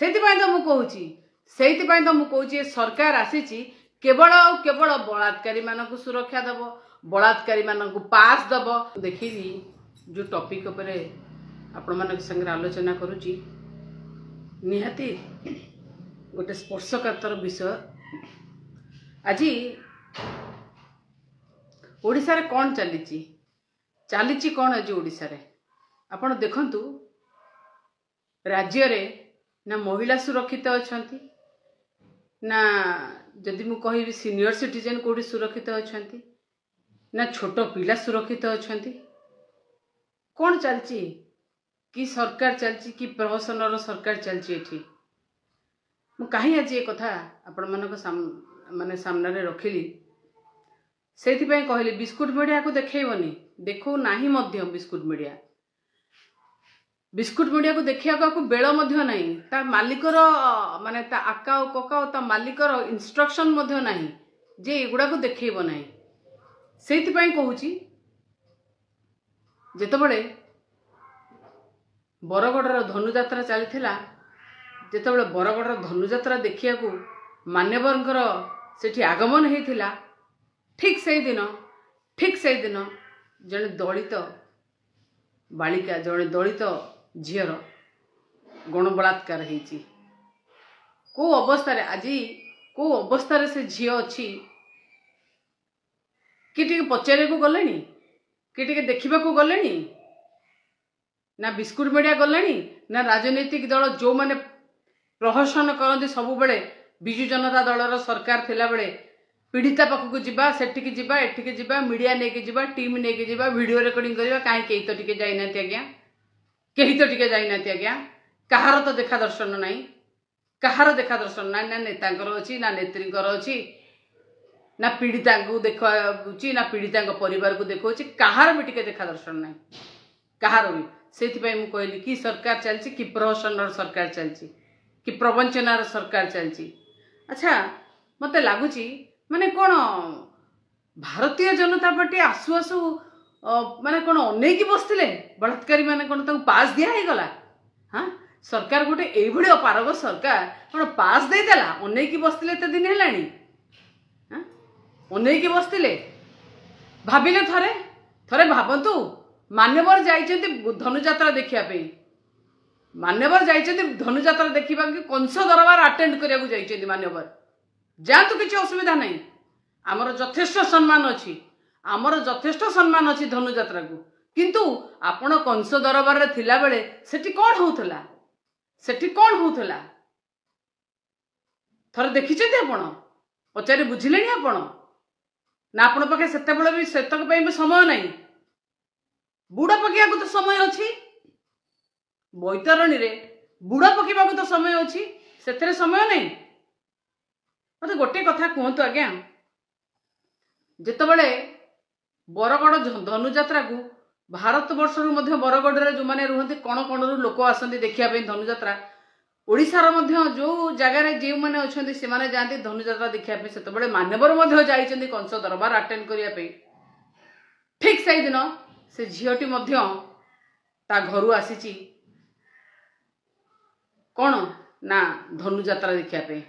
तो मु कहूची सरकार आसीची केवल केवल बलात्कारी मानक सुरक्षा दब बलात्कारी मानक पास दब देखिली जो टॉपिक उपरे आपण मान संगे आलोचना करुची निहाती गोटे स्पर्शकातर विषय आज ओडिसा रे कौन चली कौन आज ओडिसा रे आपण देखंतु राज्य रे ना महिला सुरक्षित अछंती ना जदि मु कहि सीनियर सिटीजन कोडी सुरक्षित अछंती ना छोट पिला सुरक्षित अछंती कौन चलची कि सरकार चलची कि प्रशासन सरकार चलची एठी मु कहीं आज ये कथा आपण मानक माने सामने रे रखिली सेति पय कहली बिस्कुट मीडिया को देखैबनी देखो नाही मध्य बिस्कुट मीडिया को देखिया को बेल मध्य नहीं ता मालिकर माने ता आका और कका ता मालिकर इंस्ट्रक्शन मध्य नहीं जे एगुडा को देखैब नहीं सेति पय कहूची जेतबळे बरगडर धनुयात्रा चलीथिला जेतबळे बरगडर धनुयात्रा देखिया को मान्यवरंकर सेठी आगमन हेतिला ठीक से दिन जने दलित बालिका जने दलित झीर गण बलात्कार हेची को अवस्था रे आज को अवस्था रे से झी अच्छी कि पचारे को गलेनी कि देखा को गलेनी ना बिस्कुट मीडिया गलेनी ना राजनीतिक दल जो माने प्रहसन करते सब बेले बिजु जनता दलर सरकार थिला बेले पीड़िता पाखक जीवा सेठिकी जीवा एठिकी जीवा मीडिया नेकी जीवा टीम नेकी जीवा वीडियो रिकॉर्डिंग करवा कहीं कहीं तो टिके जाई नाती आज्ञा कहीं तो टिके जाई नाती आज्ञा कहार तो देखा दर्शन नहीं कहार देखा दर्शन ना ना नेतांकर अछि ना नेत्रींकर अछि ना पीड़िता को देखुची ना पीड़िता परिवार को देखुची कहार भी टिके देखा दर्शन नहीं कहार भी सेति पय मु कहली कि सरकार चलची कि प्रहसन सरकार चलची कि प्रवंचनार सरकार चलची अच्छा मते लागुची माने कौन भारतीय जनता पार्टी आसु आसु माने कौन अनेक बसते बलात्कारी माने कौन तक पास दिया है गला हाँ सरकार गोटे एभली अपारग सरकार कौन पास दे देला अनेक बसते एत दिन है हाँ अनेक बसते भाविले थरे थरे भावतु मान्यवर जाइछन्ति धनुयात्रा देखिया मान्यवर जाइछन्ति धनुयात्रा देखिबा कंस दरबार अटेंड करिया जाइछन्ति मान्यवर जातु किसी असुविधा नहीं आमर यथेष्ट सम्मान अच्छी आमर यथेष्ट सम्मान अच्छी धनुयात्रा को किंतु आपण कंस दरबार रे थिला बेले सेठी कोन होउथला सेठी कोन होउथला थर देखिछथि आपण पचारे बुझिलेनी आपण ना आपण पाखे सेते बेले भी सेतक पई भी समय नहीं बुड़ा पकिया को तो समय अछि बैतरणी रे बुड़ा पकिबा को तो समय अछि सेतरे समय नहीं मत गोटे कथा कहतु आज्ञा जितेबले बरगड़ धनुयात्रा को भारत वर्ष बरगड़ जो मैंने रुहति कण कण लोक आसती देखापी धनुयात्रा ओडिशार जो जगार जो मैंने अच्छा से मैंने जाती धनुयात्रा देखापी से मान्यवर जाइछन्ति कंस दरबार अटेंड करने ठीक से दिन से झीटी ता घर आसी कौन ना धनुयात्रा देखापी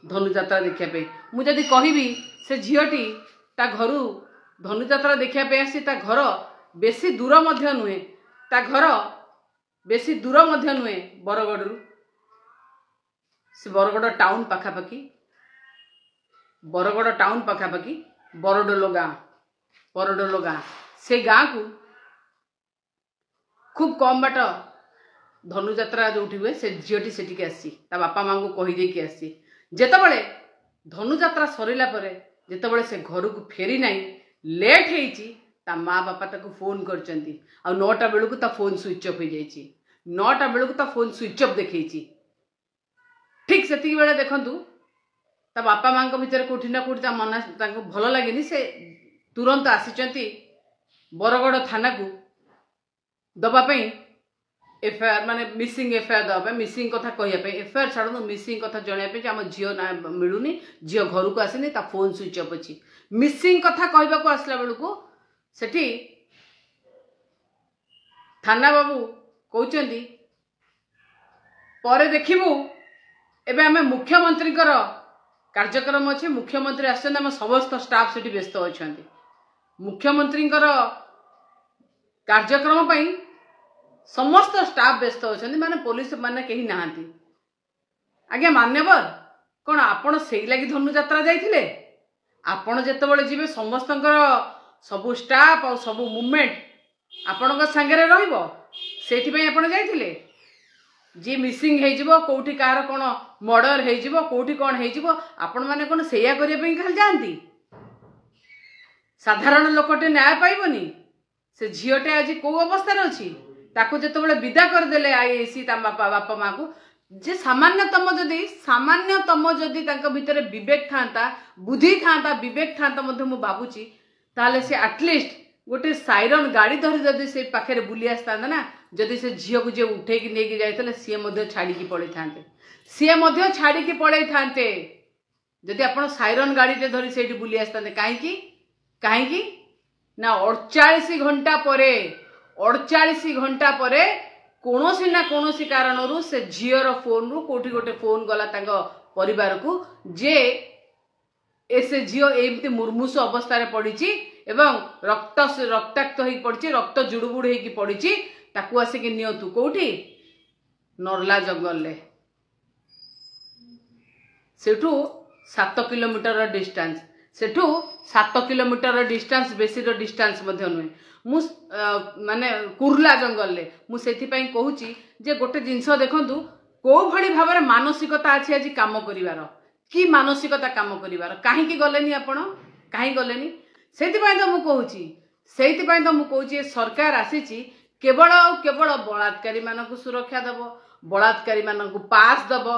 धनुयात्रा देखापी मुझे कहबी से झीटी ता घर धनुयात्रा देखापी आसी ता घर बेसी दूर नुहे ता घर बेसी दूर नुहे बरगड़ से बरगड़ टाउन पाखापाखि बरगड़ टाउन पाखापाखि बरडोलो गाँ से गाँ को खूब कम बाट धनुयात्रा जो हुए से झीटी सेटिके आसी ता बापा माँ को कहीदे आसी जेतबले धनुयात्रा सरिला परे जेतबले से घर को फेरी नहीं लेट हेची ता माँ बापा ताको फोन करचंती आ 9टा बेलू ता फोन स्विच ऑफ हो जाइची 9टा बेलू ता फोन स्विच ऑफ देखैची ठीक सेति बेले देखंतु ता बापा माँ को भीतर कोठी ना कोठी ता मन ताको भलो लागेनी से तुरंत आसीचंती बरगड़ थाना को दबा पई एफआईआर माने मिसिंग एफआईआर दबा मिसिंग कथा कहिया एफआईआर छाड़ू मिसिंग कथा जणाया आम झील ना मिलूनी झील घर को आसनी ता फोन स्विच ऑफ अच्छी मिसिंग कथा कहवा को आसला बेलू सेठी थाना बाबू कहते ପରେ ଦେଖିबୁ एबे आमे मुख्यमंत्री कार्यक्रम अच्छे मुख्यमंत्री आम समस्त स्टाफ से व्यस्त अच्छा मुख्यमंत्री कार्यक्रम पर समस्त स्टाफ व्यस्त अच्छा माने पुलिस माने कहीं नहांती आज्ञा मान्यवर कौन आपण से लगी धनुजात्रा जाइथिले आपण जेतेबेले जीवे समस्त सबु स्टाफ और सबु मूवमेंट आपण सांगे रहिबो सेठी पई आपण जाइथिले जी मिसिंग हो कौटी कार कौन मर्डर हो कौटी कौन हो आपण मैंने कौन सेया करने खाली जाती साधारण लोकटे न्याय पाइबनी से झीटे आज कौ अवस्था अच्छी ताकू जिते विदा करदे आईएसी बापा बापा माँ को जे सामान्यतम जदि भितर विवेक था बुद्धि था विवेक था भावुची ताले से एटलिस्ट गोटे साइरन गाड़ी धरी जदि से पाखे बुली आसता ना जदि से झील को जे उठे नहीं जाते सी छाड़ी पड़े था सी छाड़ी पड़े था जदि आप साइरन गाड़ी धरी से बुली आसता कहीं कहीं ना 48 घंटा पर कौन ना कौन कारण से झीर फोन रु कोठी गोटे फोन गला परिवार को जे ऐसे झील एमती मुर्मुष अवस्था पड़ी एवं रक्ताक्त हो पड़ी रक्त जुड़बुड़ हो पड़ी ताकू आसिक नियतु कौटी नर्ला जंगल ले Sethu 7 kilometre distance Sethu 7 kilometre distance बेसी डिस्टेंस नुहे मु माने कुर्ला जंगल ले मु सेथि पई कहूची जे गोटे जिंस देखंतु को भली भाबरे मानसिकता अछि आज काम करिवार कि मानसिकता काम करिवार काहे कि गलेनी आपण काहे गलेनी सेथि पई तो मु कहूची सेथि पई तो मु कहूची सरकार आसीची केवल केवल बलात्कारी मानक सुरक्षा दब बलात्कारी मानक पास दब